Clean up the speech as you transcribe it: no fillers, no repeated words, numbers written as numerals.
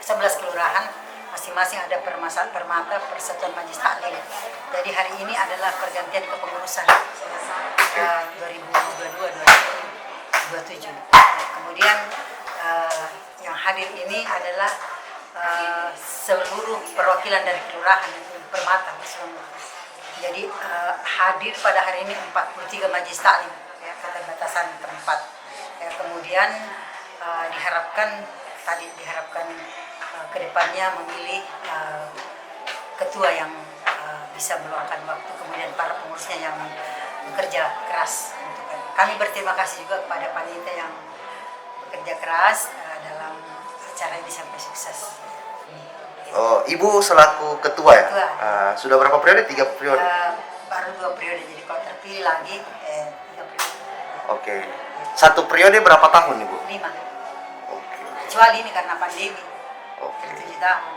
11 kelurahan, masing-masing ada permata Persatuan Majelis Taklim. Jadi hari ini adalah pergantian kepengurusan 2022-2027. Kemudian yang hadir ini adalah seluruh perwakilan dari kelurahan dan permata semua. Jadi hadir pada hari ini 43 majelis taklim, ya, keterbatasan tempat. Ya, kemudian diharapkan kedepannya memilih ketua yang bisa meluangkan waktu, kemudian para pengurusnya yang bekerja keras. Kami berterima kasih juga kepada panitia yang bekerja keras dalam acara ini sampai sukses. Oh, Ibu selaku ketua ya? Ketua. Sudah berapa periode? 3 periode? Baru 2 periode, jadi kalau terpilih lagi 3 periode. Oke. 1 periode berapa tahun Ibu? 5. Oke. Kecuali ini karena pandemi. Oke. 7 tahun.